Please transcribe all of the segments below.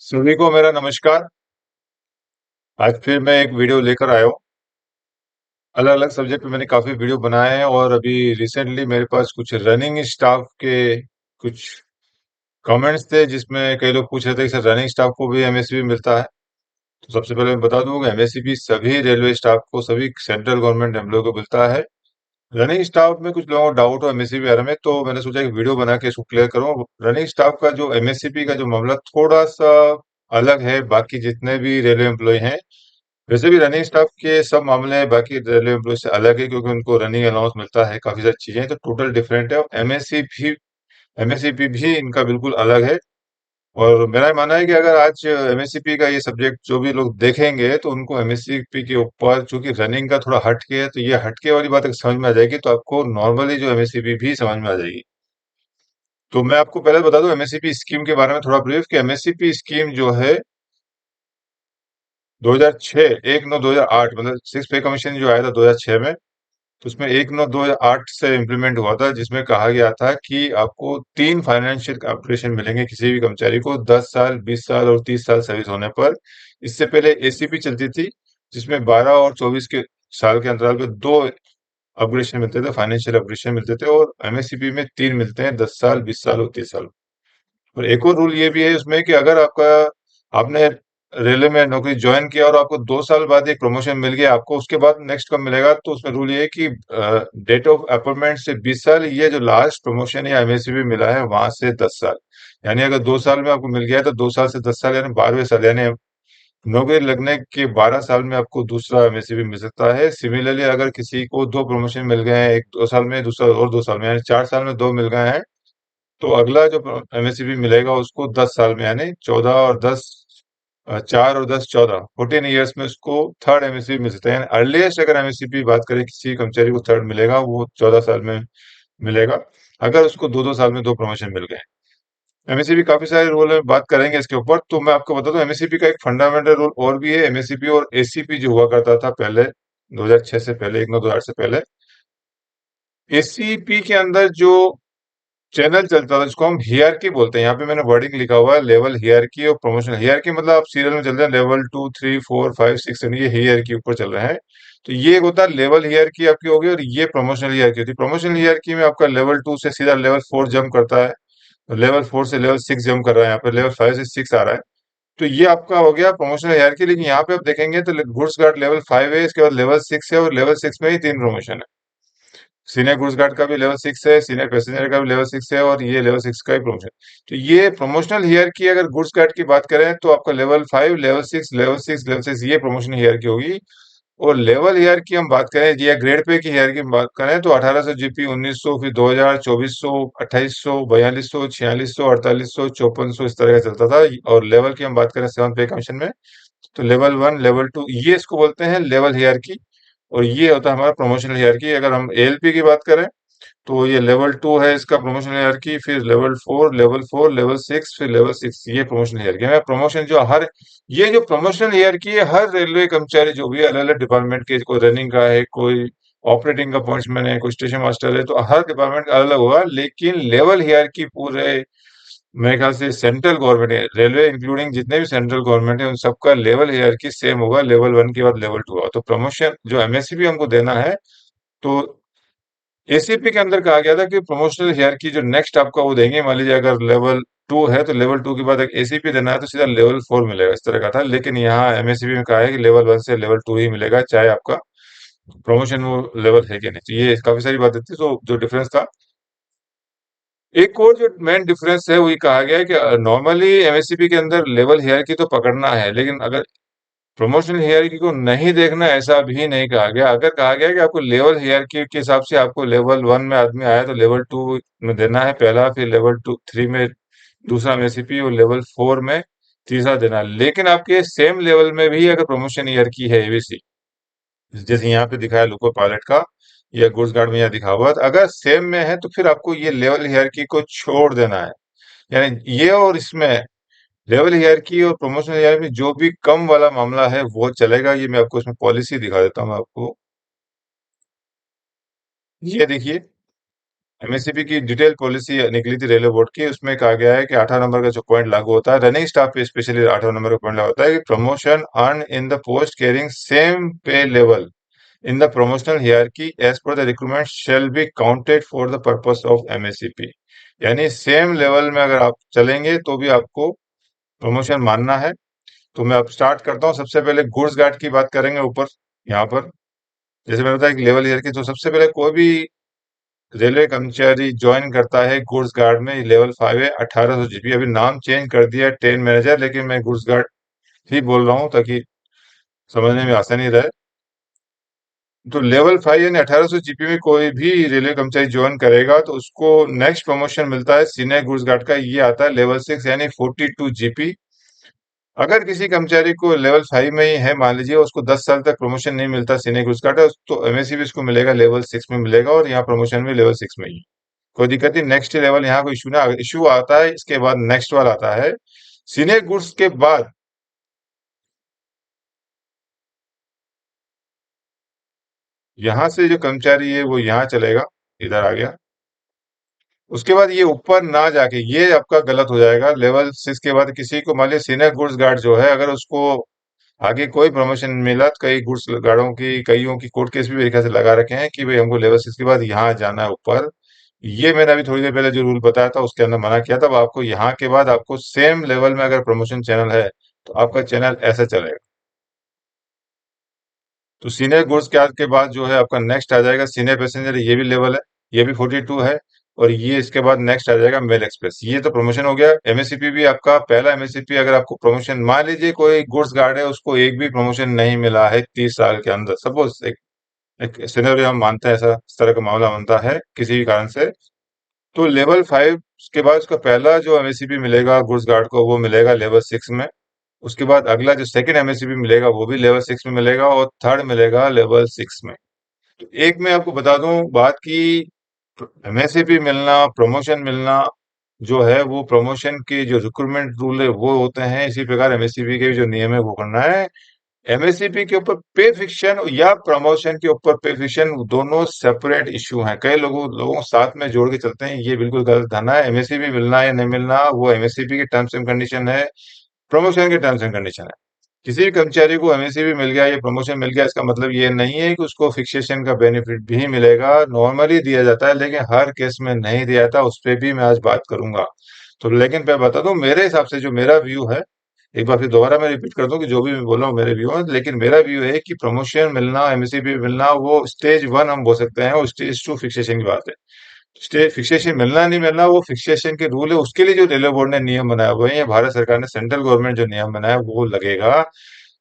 सभी को मेरा नमस्कार। आज फिर मैं एक वीडियो लेकर आया हूँ। अलग अलग सब्जेक्ट पे मैंने काफी वीडियो बनाए हैं और अभी रिसेंटली मेरे पास कुछ रनिंग स्टाफ के कुछ कमेंट्स थे जिसमें कई लोग पूछ रहे थे कि सर रनिंग स्टाफ को भी एमएससीबी मिलता है। तो सबसे पहले मैं बता दूं कि एमएससीबी सभी रेलवे स्टाफ को, सभी सेंट्रल गवर्नमेंट एम्प्लॉय को मिलता है। रनिंग स्टाफ में कुछ लोगों को डाउट हो एमएससीबी बारे में, तो मैंने सोचा कि वीडियो बना के इसको क्लियर करूं। रनिंग स्टाफ का जो एमएससीबी का जो मामला थोड़ा सा अलग है बाकी जितने भी रेलवे एम्प्लॉय हैं। वैसे भी रनिंग स्टाफ के सब मामले बाकी रेलवे एम्प्लॉय से अलग है क्योंकि उनको रनिंग अलाउंस मिलता है, काफी सारी चीजें तो टोटल डिफरेंट है। एमएससीपी भी इनका बिल्कुल अलग है। और मेरा मानना है कि अगर आज एमएससीपी का ये सब्जेक्ट जो भी लोग देखेंगे तो उनको एमएससीपी के ऊपर, चूंकि रनिंग का थोड़ा हटके है, तो ये हटके वाली बात अगर समझ में आ जाएगी तो आपको नॉर्मली जो एमएससीपी भी समझ में आ जाएगी। तो मैं आपको पहले बता दूं एमएससीपी स्कीम के बारे में थोड़ा ब्रीफ कि एमएससीपी स्कीम जो है 2006 1/9/2008 मतलब सिक्स पे कमीशन जो आया था 2006 में, तो उसमें 1/9/2008 से इम्प्लीमेंट हुआ था जिसमें कहा गया था कि आपको तीन फाइनेंशियल ऑपरेशन मिलेंगे किसी भी कर्मचारी को 10 साल, 20 साल और 30 साल सर्विस होने पर। इससे पहले एसीपी चलती थी जिसमें 12 और 24 के साल के अंतराल पे दो अपग्रेडेशन मिलते थे, फाइनेंशियल अपग्रेडेशन मिलते थे। और एमएससीपी में तीन मिलते हैं, 10 साल, 20 साल और 30 साल। और एक और रूल ये भी है उसमें कि अगर आपने रेलवे में नौकरी ज्वाइन किया और आपको 2 साल बाद एक प्रमोशन मिल गया, आपको उसके बाद नेक्स्ट कब मिलेगा, तो उसमें रूल ये है कि डेट ऑफ अपॉइंटमेंट से 20 साल, ये जो लास्ट प्रमोशन या एमएससी भी मिला है वहां से 10 साल। यानी अगर 2 साल में आपको मिल गया है तो 2 साल से 10 साल यानी 12वें साल, यानी नौकरी लगने के 12 साल में आपको दूसरा एमएससी भी मिल सकता है। सिमिलरली अगर किसी को दो प्रमोशन मिल गए हैं, एक 2 साल में, दूसरा और 2 साल में, यानी 4 साल में दो मिल गए हैं, तो अगला जो एमएससीबी मिलेगा उसको 10 साल में, यानी 4 और 10 14 14 ईयर्स में उसको थर्ड एमएससीबी मिल सकता है। यानी अर्लीस्ट अगर एमएससीबी बात करें किसी कर्मचारी को थर्ड मिलेगा वो 14 साल में मिलेगा, अगर उसको दो दो साल में दो प्रमोशन मिल गए। एमएससीबी काफी सारे रूल में बात करेंगे इसके ऊपर, तो मैं आपको बता दूं एमएससीबी का एक फंडामेंटल रूल और भी है। एमएससीबी और एसीपी जो हुआ करता था पहले 2006 से पहले, 1/9/2008 से पहले, एसीपी के अंदर जो चैनल चलता था जिसको हम हियरकी बोलते हैं, यहाँ पे मैंने वर्डिंग लिखा हुआ है लेवल हियरकी और प्रमोशन हियरकी, मतलब आप सीरियल में चल रहे हैं लेवल 2 3 4 5 6 ये हियरकी ऊपर चल रहे हैं। तो ये एक होता है लेवल हियरकी आपकी होगी, और ये प्रमोशनल हियरकी होती है। प्रमोशनल हियरकी में आपका लेवल 2 से सीधा लेवल 4 जंप करता है, लेवल 4 से लेवल 6 जंप कर रहा है, यहाँ पे लेवल 5 से 6 आ रहा है। तो ये आपका हो गया प्रमोशनल हायरार्की। लेकिन यहाँ पे आप देखेंगे तो गुड्स गार्ड लेवल 5 है, इसके बाद लेवल 6 है, और लेवल 6 में ही तीन प्रमोशन है। सीनियर गुड्स गार्ड का भी लेवल 6 है, सीनियर पैसेंजर का भी लेवल 6 है, और ये लेवल 6 का ही प्रमोशन। तो ये प्रमोशनल हियरार्की अगर गुड्स गार्ड की बात करें तो आपका लेवल 5, लेवल 6 ये प्रमोशन हियरार्की होगी। और लेवल हियरार्की हम बात करें या ग्रेड पे की हियरार्की हम बात करें तो 1800 जीपी, 1900, फिर 2000, 2400, 2800, 4200, 4600, 4800, 5400, इस तरह का चलता था। और लेवल की हम बात करें सेवन पे कमीशन में, तो लेवल 1, लेवल 2, ये इसको बोलते हैं लेवल हियरार्की। और ये होता है हमारा प्रमोशनल हियरार्की। अगर हम एएलपी की बात करें तो ये लेवल 2 है इसका प्रमोशन हायरार्की, फिर लेवल 4, लेवल 6, फिर लेवल 6, ये प्रमोशन हायरार्की है। प्रमोशन जो हर ये जो प्रमोशन हायरार्की है, हर रेलवे कर्मचारी जो भी अलग अलग डिपार्टमेंट के, कोई रनिंग का है, कोई ऑपरेटिंग का पॉइंट्समैन है, कोई स्टेशन मास्टर है, तो हर डिपार्टमेंट का अलग अलग होगा। लेकिन लेवल हायरार्की पूरे मेरे ख्याल से सेंट्रल गवर्नमेंट है, रेलवे इंक्लूडिंग जितने भी सेंट्रल गवर्नमेंट है, उन सबका लेवल हायरार्की सेम होगा। लेवल 1 के बाद लेवल 2 होगा। तो प्रमोशन जो एमएससी हमको देना है, तो एसीपी के अंदर कहा गया था कि प्रमोशनल हायरार्की जो नेक्स्ट आपका वो देंगे, मान लीजिए अगर लेवल 2 है तो लेवल 2 के बाद एक एसीपी देना है तो सीधा लेवल 4 मिलेगा, इस तरह का था। लेकिन यहाँ एमएससीबी में कहा है कि लेवल 1 से लेवल 2 ही मिलेगा, चाहे आपका प्रमोशन वो लेवल है कि नहीं। तो ये काफी सारी बातें थी, तो जो डिफरेंस था। एक और जो मेन डिफरेंस है वही कहा गया है कि नॉर्मली एमएससीबी के अंदर लेवल हायरार्की तो पकड़ना है, लेकिन अगर प्रमोशनल हायरार्की को नहीं देखना, ऐसा भी नहीं कहा गया। अगर कहा गया कि आपको लेवल हायरार्की के हिसाब से आपको लेवल 1 में आदमी आया तो लेवल 2 में देना है पहला, फिर लेवल 3 में दूसरा एमएससीपी, और लेवल 4 में तीसरा देना है। लेकिन आपके सेम लेवल में भी अगर प्रमोशन हायरार्की है एबीसी, जैसे यहाँ पे दिखाया लोको पायलट का या गुड्स गार्ड में यहाँ दिखा हुआ है, तो अगर सेम में है तो फिर आपको ये लेवल हायरार्की को छोड़ देना है। यानी ये और इसमें लेवल हायरार्की और प्रमोशन हायरार्की में जो भी कम वाला मामला है वो चलेगा। ये मैं आपको इसमें पॉलिसी दिखा देता हूँ आपको। ये देखिए, एमएससीपी की डिटेल पॉलिसी निकली थी रेलवे बोर्ड की, उसमें कहा गया है कि 18 नंबर का जो पॉइंट लागू होता है रनिंग स्टाफ पे, स्पेशली 18 नंबर का पॉइंट लागू होता है कि promotion earn in the post carrying same pay level in the promotional hierarchy as per the requirement shall be counted for the purpose of MSCP। यानी सेम लेवल में अगर आप चलेंगे तो भी आपको प्रमोशन मानना है। तो मैं अब स्टार्ट करता हूँ। सबसे पहले गुड्स गार्ड की बात करेंगे ऊपर यहाँ पर। जैसे मैंने बताया कि लेवल ईयर की, तो सबसे पहले कोई भी रेलवे कर्मचारी ज्वाइन करता है गुड्स गार्ड में, लेवल 5 है, 1800 जीपी। अभी नाम चेंज कर दिया है ट्रेन मैनेजर, लेकिन मैं गुड्स गार्ड ही बोल रहा हूँ ताकि समझने में आसानी रहे। तो लेवल 5 यानी 1800 जीपी में कोई भी रेलवे कर्मचारी ज्वाइन करेगा तो उसको नेक्स्ट प्रमोशन मिलता है सीनियर गुड्स गार्ड का, ये आता है लेवल 6 यानी 42 जीपी। अगर किसी कर्मचारी को लेवल 5 में ही है, मान लीजिए उसको 10 साल तक प्रमोशन नहीं मिलता सीनियर गुड्स गार्ड है, तो एमएससी भी इसको मिलेगा लेवल 6 में मिलेगा, और यहाँ प्रमोशन भी लेवल 6 में ही। कोई दिक्कत नहीं। नेक्स्ट लेवल यहाँ कोई इशू ना, इशू आता है इसके बाद नेक्स्ट वाला आता है सीनियर गुड्स के बाद। यहाँ से जो कर्मचारी है वो यहाँ चलेगा, इधर आ गया। उसके बाद ये ऊपर ना जाके ये आपका गलत हो जाएगा। लेवल 6 के बाद किसी को मान लिया सीनियर गुड्स गार्ड जो है, अगर उसको आगे कोई प्रमोशन मिला, तो कई गुड्स गार्डों की कईयों की कोर्ट केस भी मेरे ख्याल से लगा रखे हैं कि भाई हमको लेवल 6 के बाद यहाँ जाना है ऊपर। ये मैंने अभी थोड़ी देर पहले जो रूल बताया था उसके अंदर मना किया था। अब आपको यहाँ के बाद आपको सेम लेवल में अगर प्रमोशन चैनल है तो आपका चैनल ऐसा चलेगा। तो सीनियर गुड्स के बाद जो है आपका नेक्स्ट आ जाएगा सीनियर पैसेंजर, ये भी लेवल है, ये भी 42 है। और ये इसके बाद नेक्स्ट आ जाएगा मेल एक्सप्रेस। ये तो प्रमोशन हो गया। एमएससीपी भी आपका पहला एमएससीपी, अगर आपको प्रमोशन मान लीजिए कोई गुड्स गार्ड है उसको एक भी प्रमोशन नहीं मिला है 30 साल के अंदर, सपोज एक सिनेरियो हम मानते हैं, ऐसा इस तरह का मामला बनता है किसी भी कारण से, तो लेवल 5 के बाद उसका पहला जो एमएससीपी मिलेगा गुड्स गार्ड को वो मिलेगा लेवल 6 में। उसके बाद अगला जो सेकंड एमएससीपी मिलेगा वो भी लेवल 6 में मिलेगा, और थर्ड मिलेगा लेवल 6 में। तो एक मैं आपको बता दूं बात की, एमएससीपी मिलना, प्रमोशन मिलना जो है वो प्रमोशन के जो रिक्रूटमेंट रूल है वो होते हैं, इसी प्रकार एमएससीपी के भी जो नियम है वो करना है। एमएससीपी के ऊपर पे फिक्शन या प्रमोशन के ऊपर पे फिक्शन दोनों सेपरेट इश्यू हैं। कई लोगों को साथ में जोड़ के चलते हैं, ये बिल्कुल गलत धारणा है। एमएससीपी मिलना या नहीं मिलना वो एमएससीपी के टर्म्स एंड कंडीशन है, प्रमोशन के टर्म्स एंड कंडीशन है। किसी भी कर्मचारी को एमएससी मिल गया या प्रमोशन मिल गया, इसका मतलब ये नहीं है कि उसको फिक्सेशन का बेनिफिट भी मिलेगा। नॉर्मली दिया जाता है लेकिन हर केस में नहीं दिया जाता, उस पर भी मैं आज बात करूंगा। तो लेकिन मैं बता दूं मेरे हिसाब से जो मेरा व्यू है, एक बार फिर दोबारा मैं रिपीट कर दूं कि जो भी मैं बोल रहा हूँ मेरे व्यू है, लेकिन मेरा व्यू है कि प्रमोशन मिलना, एमएससी मिलना वो स्टेज 1 हम बोल सकते हैं, और स्टेज 2 फिक्सेशन की बात है। स्टे फिक्सेशन मिलना नहीं मिलना वो फिक्सेशन के रूल है, उसके लिए जो रेलवे बोर्ड ने नियम बनाया हुआ है या भारत सरकार ने, सेंट्रल गवर्नमेंट जो नियम बनाया वो लगेगा।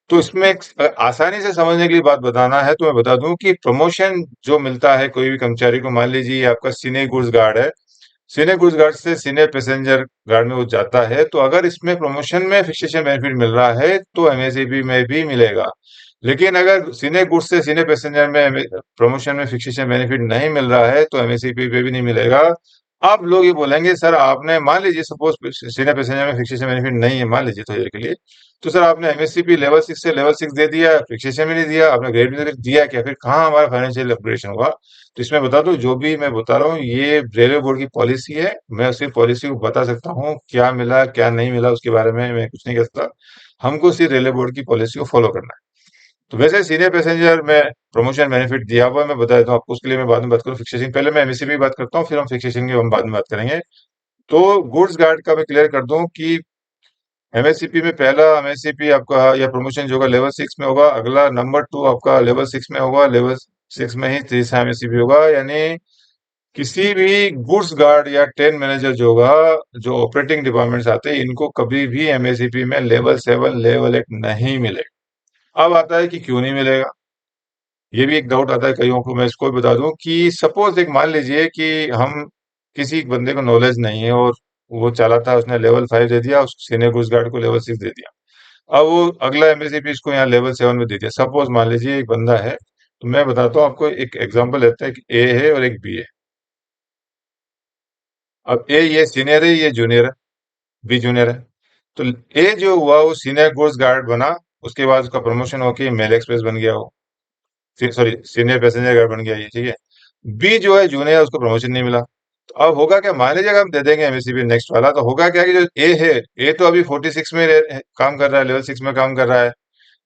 तो इसमें आसानी से समझने के लिए बात बताना है तो मैं बता दूं कि प्रमोशन जो मिलता है कोई भी कर्मचारी को, मान लीजिए आपका सीनियर गुड्स गार्ड है, सीनियर गुड्स गार्ड से सीनियर पैसेंजर गार्ड में वो जाता है, तो अगर इसमें प्रमोशन में फिक्सेशन बेनिफिट मिल रहा है तो एमएससीबी में भी मिलेगा। लेकिन अगर सीनियर गुड्स से सीनियर पैसेंजर में प्रमोशन में फिक्सेशन बेनिफिट नहीं मिल रहा है तो एमएससीबी पे भी नहीं मिलेगा। आप लोग ये बोलेंगे सर आपने, मान लीजिए सपोज सीनियर पैसेंजर में फिक्सेशन बेनिफिट नहीं है, मान लीजिए तो ये के लिए, तो सर आपने एमएससीपी लेवल 6 से लेवल 6 दे दिया, फिक्सेशन भी नहीं दिया, आपने ग्रेड भी दिया, क्या फिर कहाँ हमारा फाइनेंशियल अपग्रेडेशन हुआ? तो इसमें बता दूं जो भी मैं बता रहा हूँ ये रेलवे बोर्ड की पॉलिसी है, मैं उसी पॉलिसी को बता सकता हूँ। क्या मिला क्या नहीं मिला उसके बारे में मैं कुछ नहीं कह सकता, हमको सिर्फ रेलवे बोर्ड की पॉलिसी को फॉलो करना है। तो वैसे सीनियर पैसेंजर में प्रमोशन बेनिफिट दिया हुआ है, मैं बता देता हूँ आपको, उसके लिए मैं बाद में बात करूँ। फिक्सेशन पहले मैं एमएससी की बात करता हूँ, फिर हम फिक्सेशन की हम बाद में बात करेंगे। तो गुड्स गार्ड का मैं क्लियर कर दूं कि एमएससीपी में पहला एमएससीपी आपका या प्रमोशन जो होगा लेवल 6 में होगा, अगला नंबर 2 आपका लेवल 6 में होगा, लेवल 6 में ही तीसरा एमएससीपी होगा। यानी किसी भी गुड्स गार्ड या ट्रेन मैनेजर जो होगा, जो ऑपरेटिंग डिपार्टमेंट्स आते हैं, इनको कभी भी एमएससीपी में लेवल 7 लेवल 8 नहीं मिलेगा। अब आता है कि क्यों नहीं मिलेगा, ये भी एक डाउट आता है कईयों को। मैं इसको भी बता दूं कि सपोज एक मान लीजिए कि हम किसी बंदे को नॉलेज नहीं है और वो चाला था, उसने लेवल 5 दे दिया, उस सीनियर गुड्स गार्ड को लेवल 6 दे दिया। अब वो अगला एमएससीपी इसको यहाँ लेवल 7 में दे दिया। सपोज मान लीजिए एक बंदा है, तो मैं बताता हूँ आपको, एक एग्जांपल लेते हैं कि ए है और एक बी है। अब ए ये सीनियर है, ये जूनियर है, बी जूनियर है। तो ए जो हुआ वो सीनियर गुड्स गार्ड बना, उसके बाद उसका प्रमोशन होके मेल एक्सप्रेस बन गया वो, सॉरी सीनियर पैसेंजर गार्ड बन गया ये, ठीक है। बी जो है जूनियर, उसको प्रमोशन नहीं मिला। अब होगा क्या, मान लीजिए अगर हम दे देंगे एमएससीबी नेक्स्ट वाला, तो होगा क्या कि जो ए है, ए तो अभी 46 में काम कर रहा है, लेवल 6 में काम कर रहा है,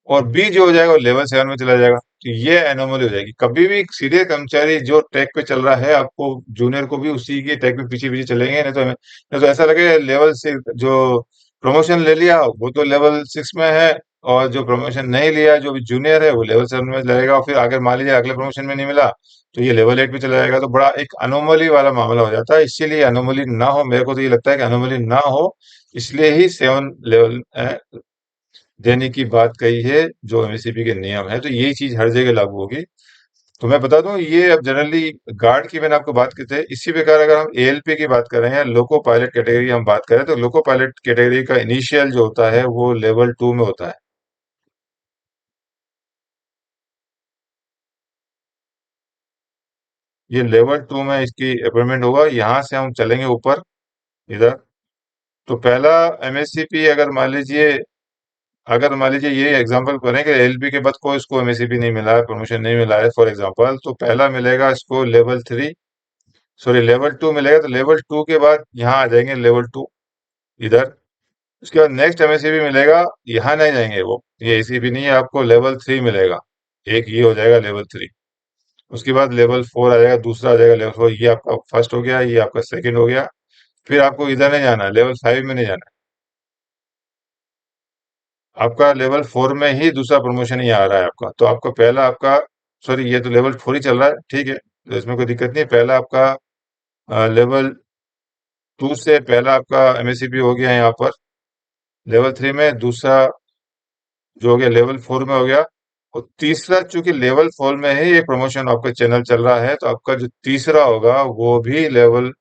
और बी जो हो जाएगा वो लेवल 7 में चला जाएगा। तो ये एनोमली हो जाएगी। कभी भी सीनियर कर्मचारी जो ट्रैक पे चल रहा है, आपको जूनियर को भी उसी के ट्रैक पे पीछे पीछे चलेंगे, नहीं तो ऐसा लगे लेवल से जो प्रमोशन ले लिया वो तो लेवल 6 में है, और जो प्रमोशन नहीं लिया जो भी जूनियर है वो लेवल 7 में लगेगा, और फिर आगे मान लीजिए अगले प्रमोशन में नहीं मिला तो ये लेवल 8 पे चला जाएगा। तो बड़ा एक अनोमली वाला मामला हो जाता है। इसीलिए अनोमली ना हो, मेरे को तो ये लगता है कि अनोमली ना हो, इसलिए ही 7 लेवल देने की बात कही है जो एमएससीबी के नियम है। तो यही चीज हर जगह लागू होगी। तो मैं बता दूं, ये अब जनरली गार्ड की मैंने आपको बात की थी, इसी प्रकार अगर हम एएलपी की बात करें या लोको पायलट कैटेगरी हम बात करें, तो लोको पायलट कैटेगरी का इनिशियल जो होता है वो लेवल 2 में होता है। ये लेवल 2 में इसकी अपॉइंटमेंट होगा। यहाँ से हम चलेंगे ऊपर इधर। तो पहला एमएससीपी, अगर मान लीजिए ये एग्जांपल करें कि एलपी के बाद कोई इसको एमएससीपी नहीं मिला है, प्रमोशन नहीं मिला है फॉर एग्जांपल, तो पहला मिलेगा इसको लेवल 3, सॉरी लेवल 2 मिलेगा। तो लेवल 2 के बाद यहाँ आ जाएंगे लेवल 2 इधर। उसके बाद नेक्स्ट एमएससीबी मिलेगा, यहाँ नहीं जाएंगे वो, ये एसीबी नहीं है, आपको लेवल 3 मिलेगा। एक ये हो जाएगा लेवल 3। उसके बाद लेवल 4 आ जाएगा, दूसरा आ जाएगा लेवल 4। ये आपका फर्स्ट हो गया, ये आपका सेकंड हो गया। फिर आपको इधर नहीं जाना है, लेवल 5 में नहीं जाना है, आपका लेवल 4 में ही दूसरा प्रमोशन ही आ रहा है आपका। तो आपका पहला आपका, सॉरी ये तो लेवल 4 ही चल रहा है, ठीक है, तो इसमें कोई दिक्कत नहीं है। पहला आपका लेवल 2 से पहला आपका एमएससीबी हो गया यहाँ पर लेवल 3 में, दूसरा जो हो गया लेवल 4 में हो गया, और तीसरा चूंकि लेवल 4 में ही एक प्रमोशन आपका चैनल चल रहा है, तो आपका जो तीसरा होगा वो भी लेवल,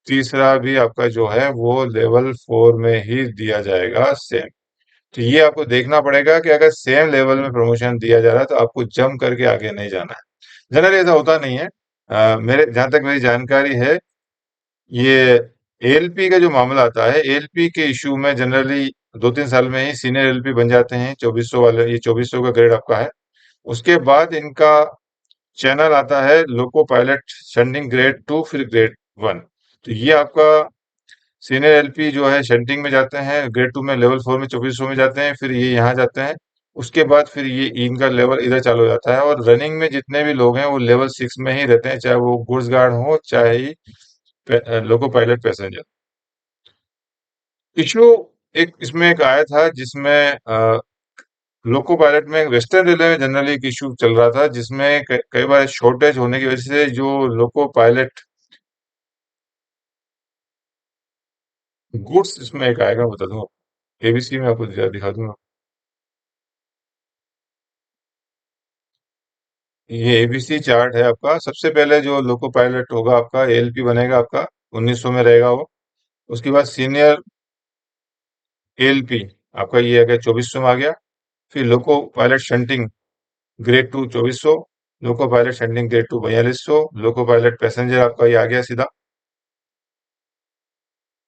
तीसरा भी आपका जो है वो लेवल 4 में ही दिया जाएगा सेम। तो ये आपको देखना पड़ेगा कि अगर सेम लेवल में प्रमोशन दिया जा रहा है तो आपको जम करके आगे नहीं जाना है। जनरली ऐसा होता नहीं है। मेरे जहां तक मेरी जानकारी है, ये एएलपी का जो मामला आता है, एएलपी के इशू में जनरली 2-3 साल में ही सीनियर एलपी बन जाते हैं। 2400 वाले, ये 2400 का ग्रेड आपका है। उसके बाद इनका चैनल आता है लोको पायलट शंटिंग ग्रेड 2, फिर ग्रेड 1। तो ये आपका सीनियर एलपी जो है शंटिंग में जाते हैं ग्रेड 2 में, लेवल 4 में 2400 में जाते हैं, फिर ये यहाँ जाते हैं। उसके बाद फिर ये इनका लेवल इधर चालू हो जाता है, और रनिंग में जितने भी लोग हैं वो लेवल 6 में ही रहते हैं, चाहे वो गुड्स गार्ड हो चाहे लोको पायलट पैसेंजर। इशू एक इसमें एक आया था जिसमें लोको पायलट में वेस्टर्न रेलवे में जनरली एक इशू चल रहा था, जिसमें कई बार शॉर्टेज होने की वजह से जो लोको पायलट गुड्स, इसमें एक आएगा बता दूं, एबीसी में आपको दिखा दूंगा। ये एबीसी चार्ट है आपका। सबसे पहले जो लोको पायलट होगा आपका एएलपी बनेगा आपका, 1900 में रहेगा वो। उसके बाद सीनियर एएलपी आपका ये आ गया, 2400 में आ गया। फिर loco pilot shunting grade 2 2400, loco pilot shunting grade 2 4200, loco pilot passenger आपका ये आ गया सीधा,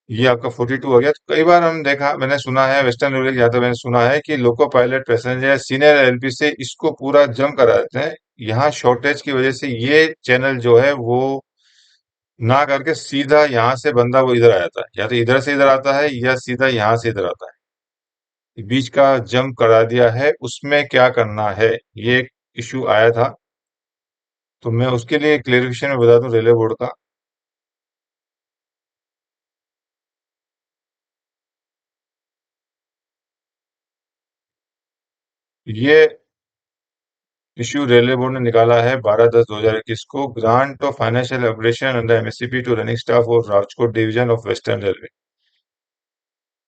ये आपका 42 हो गया। तो कई बार हम देखा, मैंने सुना है वेस्टर्न रेलवे ज्यादा, मैंने सुना है कि loco pilot passenger senior LP से इसको पूरा जम करा देते हैं। यहाँ शॉर्टेज की वजह से ये चैनल जो है वो ना करके सीधा यहाँ से बंदा वो इधर आ जाता है, या तो इधर से इधर आता है या सीधा यहाँ से इधर आता है, बीच का जंप करा दिया है। उसमें क्या करना है, ये एक इश्यू आया था, तो मैं उसके लिए क्लेरिफिकेशन में बता दूं रेलवे बोर्ड का। ये इश्यू रेलवे बोर्ड ने निकाला है 12/10/2021 को, grant of financial operation under MSCP to running staff of Rajkot division of western railway.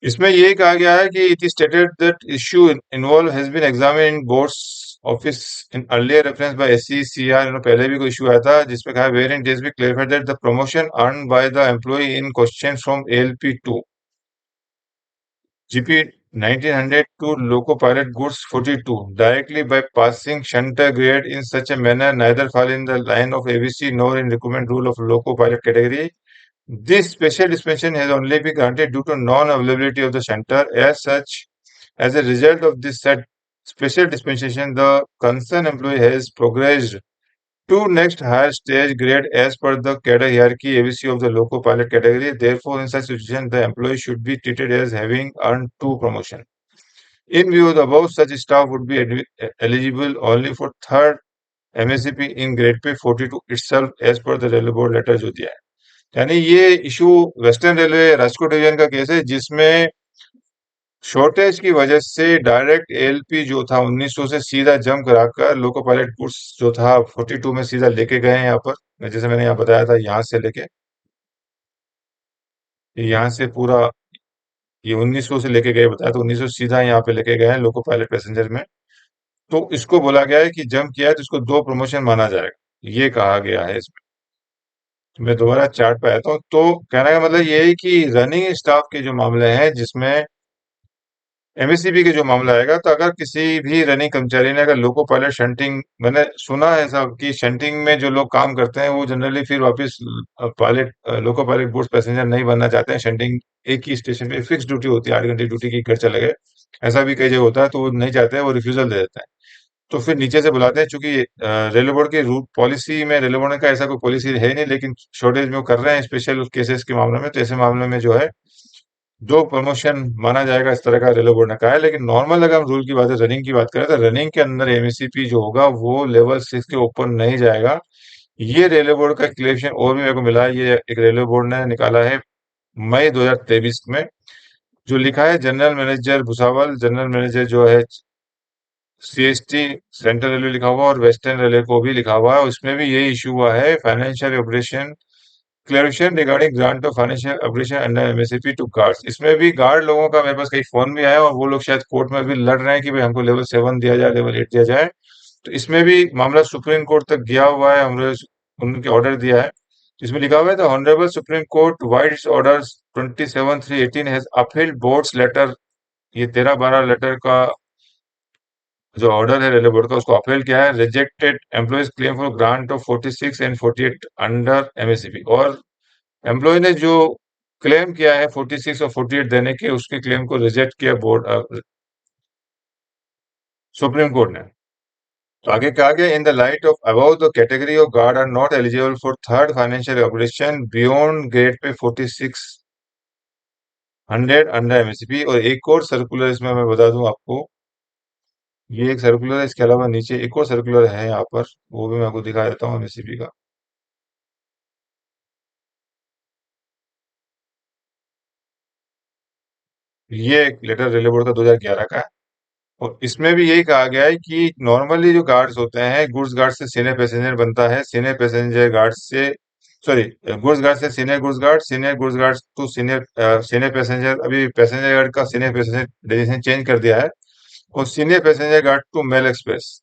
इसमें ये कहा गया है कि it is stated that issue involve has been examined in board's office in earlier reference by SCCR. पहले भी कोई issue आया था जिसमें कहा wherein it be clarified that the promotion earn by the employ in question from ALP to GP 1900 to Loco Pilot Goods 42 directly by passing shunter grade in such a manner neither fall in the line of ABC nor in recruitment rule of Loco Pilot category. This special dispensation has only been granted due to non-availability of the shunter. As such, as a result of this said special dispensation, the concerned employee has progressed to next higher stage grade as per the cadre hierarchy ABC of the loco pilot category. Therefore, in such situation, the employee should be treated as having earned two promotion. In view of the above, such staff would be eligible only for third MSCP in grade पे 42 itself as per the railway board letter जो दिया है। यानी ये issue western railway Rajkot division का case है जिसमें shortage की वजह से डायरेक्ट एलपी जो था 1900 से सीधा जंप कराकर लोको पायलट गुड्स जो था 42 में सीधा लेके गए हैं यहाँ पर, जैसे मैंने यहाँ बताया था, यहाँ से लेके यहाँ से पूरा ये 1900 से लेके गए बताया, तो 1900 सीधा यहाँ पे लेके गए हैं लोको पायलट पैसेंजर में। तो इसको बोला गया है कि जंप किया है तो इसको दो प्रमोशन माना जाएगा, ये कहा गया है इसमें। तो मैं दोबारा चार्ट पे आता हूँ। तो कहने का मतलब ये है कि रनिंग स्टाफ के जो मामले हैं जिसमें एमएससीबी के जो मामला आएगा, तो अगर किसी भी रनिंग कर्मचारी ने अगर लोको पायलट शंटिंग, मैंने सुना है साहब कि शंटिंग में जो लोग काम करते हैं वो जनरली फिर वापस pilot loco pilot goods passenger नहीं बनना चाहते हैं। शंटिंग एक ही स्टेशन पे फिक्स ड्यूटी होती है, 8 घंटे ड्यूटी की, घर चले गए, ऐसा भी कई जगह होता है, तो वो नहीं चाहते हैं, वो रिफ्यूजल दे देते हैं। तो फिर नीचे से बुलाते हैं, चूंकि रेलवे बोर्ड की रूट पॉलिसी में, रेलवे बोर्ड का ऐसा कोई पॉलिसी है नहीं, लेकिन शॉर्टेज में वो कर रहे हैं स्पेशल केसेस के मामले में, तो ऐसे मामले में जो है दो प्रमोशन माना जाएगा, इस तरह का रेलवे बोर्ड ने कहा है। लेकिन नॉर्मल अगर हम रूल की बात है, रनिंग की बात करें, तो रनिंग के अंदर एमएससीपी जो होगा वो लेवल 6 के ऊपर नहीं जाएगा। ये रेलवे बोर्ड का क्लेरिफिकेशन और भी मेरे को मिला है, ये एक रेलवे बोर्ड ने निकाला है मई 2023 में, जो लिखा है general manager Bhusawal, general manager जो है सीएसटी सेंट्रल रेलवे लिखा हुआ और वेस्टर्न रेलवे को भी लिखा हुआ है, उसमें भी यही इशू हुआ है, financial operation clarification regarding grant of financial operation under MSCP to guards. इसमें भी गार्ड लोगों का मेरे पास कई फोन भी आया और वो लोग शायद कोर्ट में भी लड़ रहे हैं कि भाई हमको लेवल 7 दिया जाए, लेवल 8 दिया जाए। तो इसमें भी मामला सुप्रीम कोर्ट तक गया हुआ है, हमने उनके ऑर्डर दिया है। इसमें लिखा हुआ है the honourable supreme court vides orders 27/3/18 has upheld board's letter, ये 13/12 लेटर का जो ऑर्डर है रेलवे बोर्ड का, उसको अपील किया है, rejected employees claim for grant of 46 and 48 under MSCP. और एम्प्लॉय ने जो क्लेम किया है 46 और 48 देने के, उसके क्लेम को रिजेक्ट किया बोर्ड सुप्रीम कोर्ट ने। तो आगे कहा गया in the light of above the category of guard are not eligible for third financial operation beyond grade pay 4600 under MSCP. और एक और सर्कुलर इसमें मैं बता दूं आपको, ये एक सर्कुलर है, इसके अलावा नीचे एक और सर्कुलर है यहाँ पर, वो भी मैं आपको दिखा देता हूँ एमएससीपी का। ये एक लेटर रेलवे बोर्ड का 2011 का है, और इसमें भी यही कहा गया है कि नॉर्मली जो गार्ड्स होते हैं, गुड्स गार्ड से सीनियर पैसेंजर बनता है, सीनियर पैसेंजर गार्ड से, सॉरी, गुड्स गार्ड से senior goods guard, senior goods guard to senior senior passenger, अभी पैसेंजर गार्ड का सीनियर पैसेंजर डेजिग्नेशन चेंज कर दिया है, और senior passenger guard to mail express.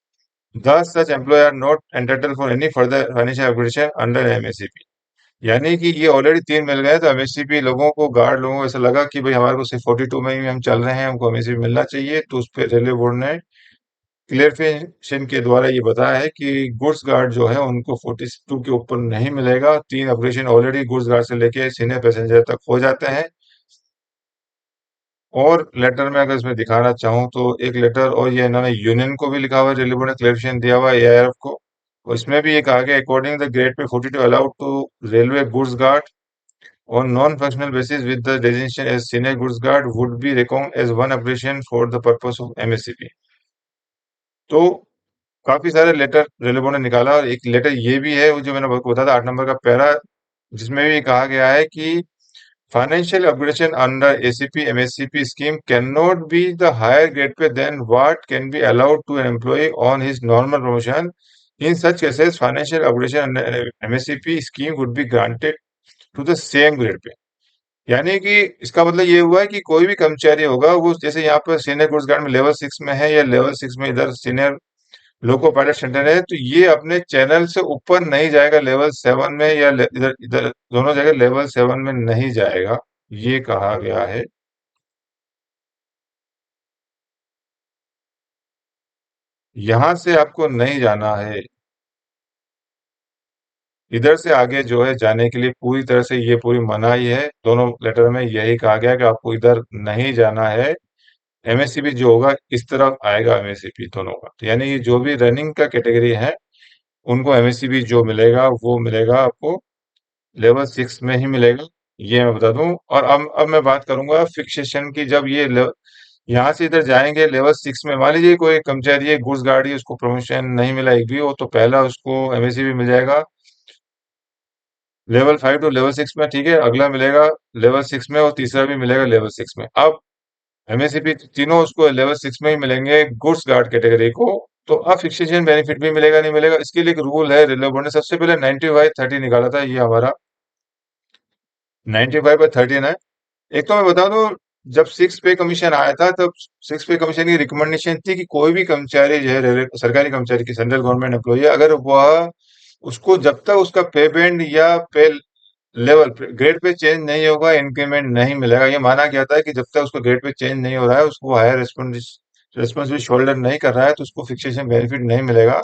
Thus, such employee are not entitled for any further financial accommodation under MSCP। यानी कि ये already 3 मिल गए, तो एमएससीपी लोगों को, गार्ड लोगों को ऐसा लगा कि भाई हमारे को सिर्फ 42 में ही हम चल रहे हैं, हमको एमएससीपी मिलना चाहिए, तो उस पर रेलवे बोर्ड ने क्लेरिफिकेशन के द्वारा ये बताया है कि गुड्स गार्ड जो है उनको 42 के ऊपर नहीं मिलेगा। 3 ऑपरेशन ऑलरेडी गुड्स गार्ड से लेके सीनियर पैसेंजर तक हो जाते हैं। और लेटर में अगर इसमें दिखाना चाहूँ तो एक लेटर और ये इन्होंने यूनियन को भी लिखा हुआ है, रेलवे बोर्ड ने क्लेरिफिकेशन दिया हुआ है एआरएफ को, और इसमें भी ये कहा गया according the grade pay 42 allowed to railway goods guard on non-functional basis with the designation as senior goods guard would be reckoned as one operation for the purpose of MSCP। तो काफी सारे लेटर रेलवे बोर्ड ने निकाला, और एक letter ये भी है वो जो मैंने आपको बताया था 8 नंबर का पैरा, जिसमें भी कहा गया है कि financial upgradation under ACP MSCP scheme cannot be the higher grade pay than what can be allowed to an employee on his normal promotion. In such cases, financial upgradation under MSCP scheme would be granted to the same grade pay। यानी कि इसका मतलब ये हुआ है कि कोई भी कर्मचारी होगा, वो जैसे यहाँ पर सीनियर गुड्स गार्ड में लेवल 6 में है, या लेवल 6 में इधर सीनियर लोको पायलट सेंटर है, तो ये अपने चैनल से ऊपर नहीं जाएगा लेवल 7 में, या इधर इधर दोनों जगह लेवल 7 में नहीं जाएगा, ये कहा गया है। यहां से आपको नहीं जाना है, इधर से आगे जो है जाने के लिए पूरी तरह से ये पूरी मनाही है। दोनों लेटर में यही कहा गया है कि आपको इधर नहीं जाना है। एमएससीपी जो होगा इस तरफ आएगा, एमएससीपी दोनों का, तो यानी ये जो भी रनिंग का कैटेगरी है उनको एमएससीबी जो मिलेगा वो मिलेगा आपको लेवल 6 में ही मिलेगा, ये मैं बता दूं। और अब मैं बात करूंगा फिक्सेशन की। जब ये यहाँ से इधर जाएंगे लेवल 6 में, मान लीजिए कोई कर्मचारी है गुड्स गाड़ी, उसको प्रमोशन नहीं मिला एक भी, वो तो पहला उसको एमएससीबी मिल जाएगा लेवल 5 टू लेवल 6 में, ठीक है। अगला मिलेगा लेवल 6 में और तीसरा भी मिलेगा लेवल 6 में। अब एमएससीपी तीनों उसको लेवल 6 में ही मिलेंगे गुड्स गार्ड कैटेगरी को। तो अब फिक्सेशन बेनिफिट भी मिलेगा नहीं मिलेगा, इसके लिए एक रूल है रेलवे बोर्ड ने सबसे पहले 90/30 निकाला था, ये हमारा 95/13 है। एक तो मैं बता दूं, जब सिक्स पे कमीशन आया था तब सिक्स पे कमीशन की रिकमेंडेशन थी कि कोई भी कर्मचारी जो है सरकारी कर्मचारी की सेंट्रल गवर्नमेंट एम्प्लॉई है, अगर वह उसको जब तक उसका पे बैंड या पे लेवल ग्रेड पे चेंज नहीं होगा इंक्रीमेंट नहीं मिलेगा। ये माना गया था कि जब तक उसका ग्रेड पे चेंज नहीं हो रहा है, उसको हायर रेस्पॉन्सिबिलिटी शोल्डर नहीं कर रहा है, तो उसको फिक्सेशन बेनिफिट नहीं मिलेगा।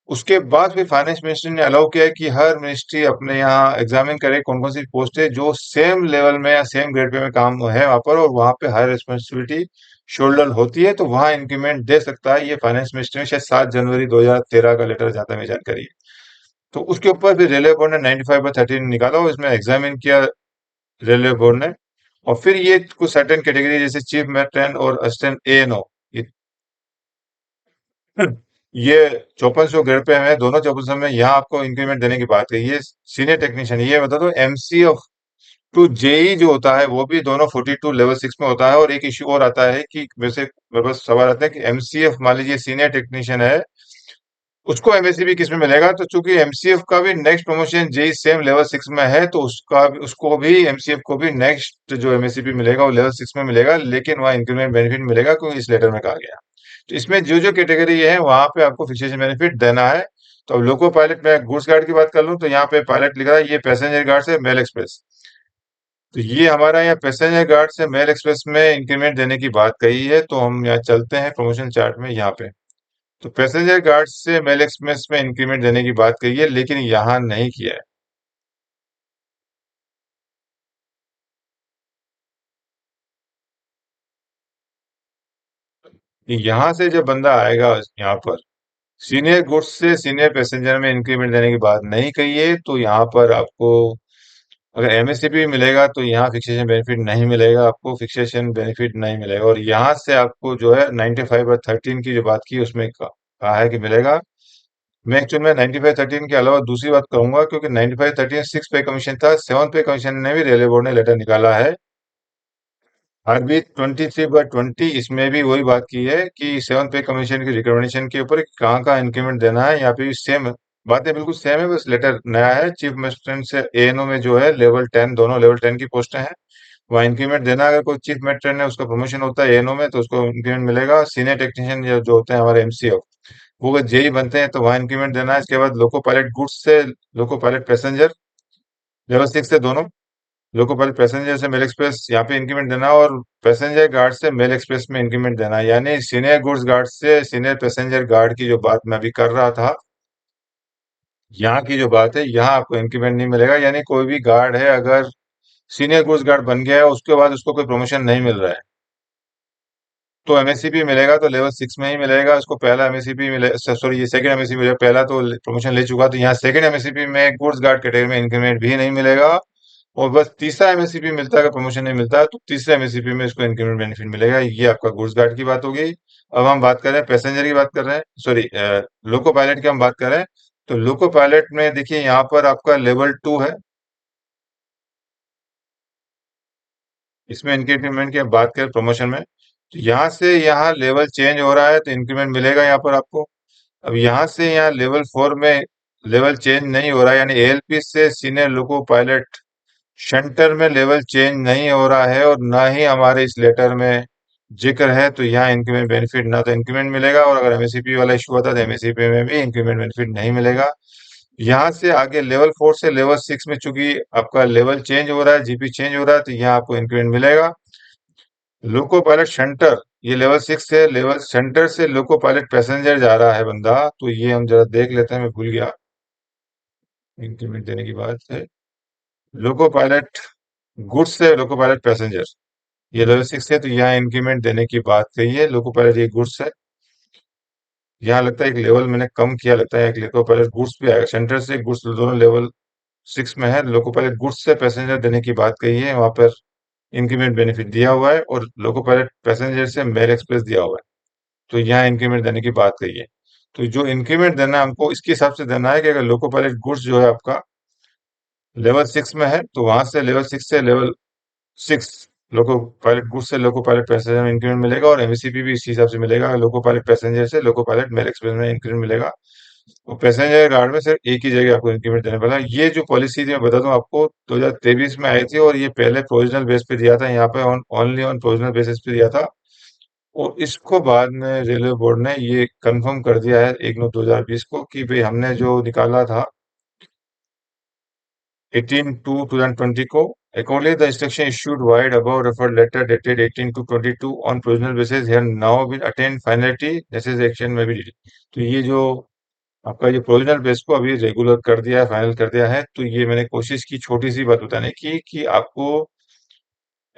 उसके बाद फिर फाइनेंस मिनिस्ट्री ने अलाउ किया है कि हर मिनिस्ट्री अपने यहाँ एग्जामिन करे कौन कौन सी पोस्ट है जो सेम लेवल में या सेम ग्रेड पे में काम है वहां पर, और वहां पे हायर रिस्पॉन्सिबिलिटी शोल्डर होती है तो वहां इंक्रीमेंट दे सकता है। ये फाइनेंस मिनिस्ट्री ने शायद 7 जनवरी 2013 का लेटर जाता है, मेरी जानकारी है। तो उसके ऊपर फिर रेलवे बोर्ड ने 95/13 निकाला और इसमें एग्जामिन किया रेलवे बोर्ड ने। और फिर ये कुछ सर्टेन कैटेगरी जैसे चीफ मेट्रन और असिस्टेंट एएनओ, ये 5400 ग्रेड पे है, दोनों 5400 में यहाँ आपको इंक्रीमेंट देने की बात है। ये सीनियर टेक्नीशियन, ये बता दो एमसी ऑफ टू जेई जो होता है वो भी दोनों 42 लेवल 6 में होता है। और एक इश्यू और आता है कि वैसे मेरे पास सवाल आता है कि एमसीएफ मान लीजिए सीनियर टेक्नीशियन है, उसको एमएससीबी किस में मिलेगा? तो चूंकि एमसीएफ का भी next promotion JE same level 6 में है, तो उसको भी एमसीएफ को भी नेक्स्ट जो एमएससीबी मिलेगा वो लेवल 6 में मिलेगा, लेकिन वहाँ इंक्रीमेंट बेनिफिट मिलेगा क्योंकि इस लेटर में कहा गया। तो इसमें जो जो कैटेगरी है वहां पे आपको फिक्सेशन बेनिफिट देना है। तो अब लोको पायलट में गुड्स गार्ड की बात कर लूं तो यहाँ पे पायलट लिखा है, ये पैसेंजर गार्ड से मेल एक्सप्रेस। तो ये हमारा यहाँ पैसेंजर गार्ड से मेल एक्सप्रेस में इंक्रीमेंट देने की बात कही है। तो हम यहाँ चलते हैं प्रमोशन चार्ट में, यहाँ पे तो पैसेंजर गार्ड से मेल एक्सप्रेस में इंक्रीमेंट देने की बात कही है, लेकिन यहाँ नहीं किया है। कि यहाँ से जब बंदा आएगा यहाँ पर, सीनियर गुड्स से सीनियर पैसेंजर में इंक्रीमेंट देने की बात नहीं कही है, तो यहाँ पर आपको अगर एमएससीपी मिलेगा तो यहाँ फिक्सेशन बेनिफिट नहीं मिलेगा, आपको फिक्सेशन बेनिफिट नहीं मिलेगा। और यहाँ से आपको जो है 95/13 की जो बात की उसमें कहा है कि मिलेगा। मैं एक्चुअल में 95/13 के अलावा दूसरी बात कहूंगा, क्योंकि 95/13 सिक्स पे कमीशन था, सेवन पे कमीशन ने भी रेलवे बोर्ड ने लेटर निकाला है। आरबी 23/20 इसमें भी वही बात की है कि सेवन पे कमीशन की रिकमेंडेशन के ऊपर कहाँ का इंक्रीमेंट देना है, यहाँ पे भी सेम बातें बिल्कुल सेम है, बस लेटर नया है। चीफ मेट्रन से एएनओ में जो है लेवल 10, दोनों लेवल 10 की पोस्टें हैं, वहाँ इंक्रीमेंट देना। अगर कोई चीफ मेट्रन है उसका प्रमोशन होता है एएनओ में तो उसको इंक्रीमेंट मिलेगा। सीनियर टेक्नीशियन जो होते हैं हमारे एमसीएफ, वो अगर जेई बनते हैं तो वहाँ इंक्रीमेंट देना है। इसके बाद लोको पायलट गुड्स से लोको पायलट पैसेंजर लेवल 6 से दोनों, लोको पायलट पैसेंजर से मेल एक्सप्रेस यहाँ पे इंक्रीमेंट देना, और पैसेंजर गार्ड से मेल एक्सप्रेस में इंक्रीमेंट देना। यानी सीनियर गुड्स गार्ड से सीनियर पैसेंजर गार्ड की जो बात मैं अभी कर रहा था, यहाँ की जो बात है, यहाँ आपको इंक्रीमेंट नहीं मिलेगा। यानी कोई भी गार्ड है अगर सीनियर गुड्स गार्ड बन गया है उसके बाद उसको कोई प्रमोशन नहीं मिल रहा है, तो एमएससीपी मिलेगा तो लेवल 6 में ही मिलेगा उसको। पहला एमएससीपी मिले, सॉरी, ये सेकंड एमएससीपी मिलेगा, पहला तो प्रमोशन ले चुका, तो यहाँ सेकंड एमएससीपी में गुड्स गार्ड कैटेगरी में इंक्रीमेंट भी नहीं मिलेगा। और बस तीसरा एमएससीपी मिलता है, अगर प्रमोशन नहीं मिलता है तो तीसरे एमएससीपी में इसको इंक्रीमेंट बेनिफिट मिलेगा। ये आपका गुड्स गार्ड की बात हो गई। अब हम बात कर रहे हैं पैसेंजर की बात कर रहे हैं, सॉरी, लोको पायलट की हम बात कर रहे हैं। तो लोको पायलट में देखिए यहाँ पर आपका लेवल 2 है, इसमें इंक्रीमेंट की बात करें प्रमोशन में, तो यहाँ से यहाँ लेवल चेंज हो रहा है तो इंक्रीमेंट मिलेगा यहाँ पर आपको। अब यहाँ से यहाँ लेवल 4 में लेवल चेंज नहीं हो रहा है, यानी एएलपी से सीनियर लोको पायलट शंटर में लेवल चेंज नहीं हो रहा है, और ना ही हमारे इस लेटर में जिक्र है, तो यहाँ इंक्रीमेंट बेनिफिट ना तो इंक्रीमेंट मिलेगा, और अगर एमएससीपी वाला इशू होता है तो एमएससीपी में भी इंक्रीमेंट बेनिफिट नहीं मिलेगा। यहाँ से आगे लेवल 4 से लेवल 6 में चूंकि आपका लेवल चेंज हो रहा है, जीपी चेंज हो रहा है, तो यहाँ आपको इंक्रीमेंट मिलेगा। लोको पायलट शंटर, ये लेवल 6 से लेवल सेंटर से लोको पायलट पैसेंजर जा रहा है बंदा, तो ये हम जरा देख लेते हैं, मैं भूल गया इंक्रीमेंट देने की बात है। लोको पायलट गुड्स से लोको पायलट पैसेंजर, ये लेवल 6 है तो यहाँ इंक्रीमेंट देने की बात कही है। लोको पायलट ये गुड्स है, यहाँ लगता है एक लेवल मैंने कम किया, लगता है एक लोको पायलट गुड्स भी आएगा, सेंट्रल से गुड्स दोनों लेवल 6 में है। लोको पायलट गुड्स से पैसेंजर देने की बात कही है, वहां पर इंक्रीमेंट बेनिफिट दिया हुआ है, और लोको पायलट पैसेंजर से मेल एक्सप्रेस दिया हुआ है, तो यहाँ इंक्रीमेंट देने की बात कही है। तो जो इंक्रीमेंट देना है हमको इसके हिसाब से देना है कि अगर लोको पायलट गुड्स जो है आपका लेवल 6 में है, तो वहां से लेवल 6 से लेवल 6 लोको पायलट गुड्स से लोको पायलट पैसेंजर में इंक्रीमेंट मिलेगा, और एमएससीपी भी इसी हिसाब से मिलेगा। लोको पायलट पैसेंजर से लोको पायलट मेल एक्सप्रेस में इंक्रीमेंट मिलेगा। तो पैसेंजर गार्ड में सिर्फ एक ही जगह आपको इंक्रीमेंट देना पड़ेगा। ये जो पॉलिसी थी मैं बता दूं आपको, 2023 में आई थी, और ये पहले प्रोविजनल बेस पे दिया था, यहाँ पे ओनली ऑन प्रोविजनल बेसिस पे दिया था। और इसको बाद में रेलवे बोर्ड ने ये कंफर्म कर दिया है 1/9/2020 को कि भाई हमने जो निकाला था 18/2/2020 को, accordingly the instruction issued wide above referred letter dated 18/2/22 on provisional basis here now will attain finality, necessary action may be taken। तो ये जो आपका ये प्रोविजनल बेस को अभी रेगुलर कर दिया है, फाइनल कर दिया है। तो ये मैंने कोशिश की छोटी सी बात बताने की कि आपको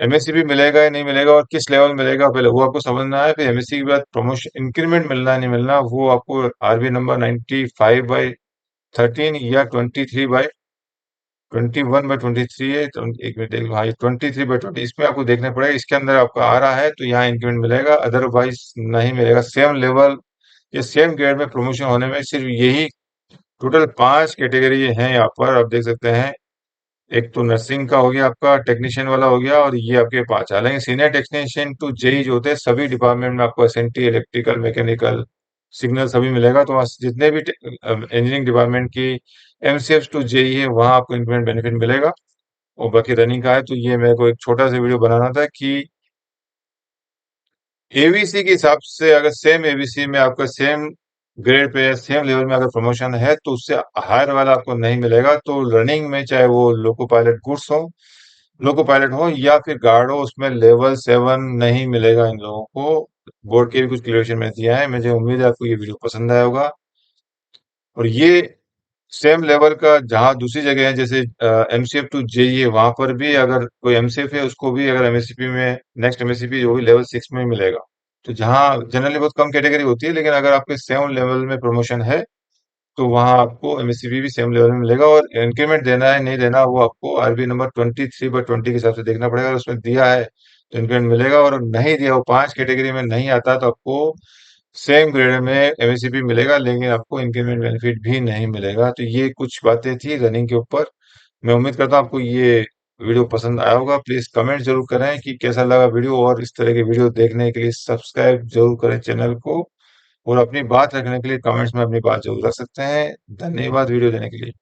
एमएससी मिलेगा या नहीं मिलेगा और किस लेवल मिलेगा, पहले वो आपको समझना है। फिर एमएससी के बाद प्रमोशन इंक्रीमेंट मिलना है नहीं मिलना, वो आपको आरबी नंबर 95/13 या 21/23 है। तो एक मिनट देख लो, हाँ ये 23/20 इसमें आपको देखना पड़ेगा, इसके अंदर आपका आ रहा है तो यहाँ इंक्रीमेंट मिलेगा, अदरवाइज नहीं मिलेगा। सेम लेवल या सेम ग्रेड में प्रमोशन होने में सिर्फ यही टोटल 5 कैटेगरी हैं यहाँ पर आप देख सकते हैं। एक तो नर्सिंग का हो गया, आपका टेक्नीशियन वाला हो गया, और ये आपके 5। हालांकि सीनियर टेक्नीशियन टू जेई जो होते हैं सभी डिपार्टमेंट में आपको एसएनटी, इलेक्ट्रिकल, मैकेनिकल, सिग्नल सभी मिलेगा। तो वहाँ जितने भी इंजीनियरिंग डिपार्टमेंट की एमसीएफ टू जेई है वहाँ आपको इंक्रीमेंट बेनिफिट मिलेगा। और बाकी रनिंग का है, तो ये मेरे को एक छोटा सा वीडियो बनाना था कि एबीसी के हिसाब से अगर सेम एबीसी में आपका सेम ग्रेड पे या सेम लेवल में अगर प्रमोशन है तो उससे हायर वाला आपको नहीं मिलेगा। तो रनिंग में चाहे वो लोको पायलट गुड्स हो, लोको पायलट हो या फिर गार्ड हो, उसमें लेवल 7 नहीं मिलेगा इन लोगों को। बोर्ड के भी कुछ क्लियरेशन में दिया है। मुझे उम्मीद है आपको ये वीडियो पसंद आया होगा। और ये सेम लेवल का जहाँ दूसरी जगह है जैसे एमसीएफ टू जेई है, वहां पर भी अगर कोई एमसीएफ है उसको भी अगर एमएससीपी में नेक्स्ट एमएससीपी जो भी लेवल 6 में मिलेगा। तो जहाँ जनरली बहुत कम कैटेगरी होती है, लेकिन अगर आपके सेम लेवल में प्रमोशन है तो वहाँ आपको एमएससीपी भी सेम लेवल में मिलेगा। और इंक्रीमेंट देना है नहीं देना वो आपको आरबी नंबर 23/20 के हिसाब से देखना पड़ेगा। अगर उसमें दिया है तो इंक्रीमेंट मिलेगा, और नहीं दिया, वो 5 कैटेगरी में नहीं आता, तो आपको सेम ग्रेड में एमएससीपी मिलेगा, लेकिन आपको इंक्रीमेंट बेनिफिट भी नहीं मिलेगा। तो ये कुछ बातें थी रनिंग के ऊपर। मैं उम्मीद करता हूँ आपको ये वीडियो पसंद आया होगा। प्लीज कमेंट जरूर करें कि कैसा लगा वीडियो, और इस तरह के वीडियो देखने के लिए सब्सक्राइब जरूर करें चैनल को। और अपनी बात रखने के लिए कमेंट्स में अपनी बात जरूर रख सकते हैं। धन्यवाद वीडियो देने के लिए।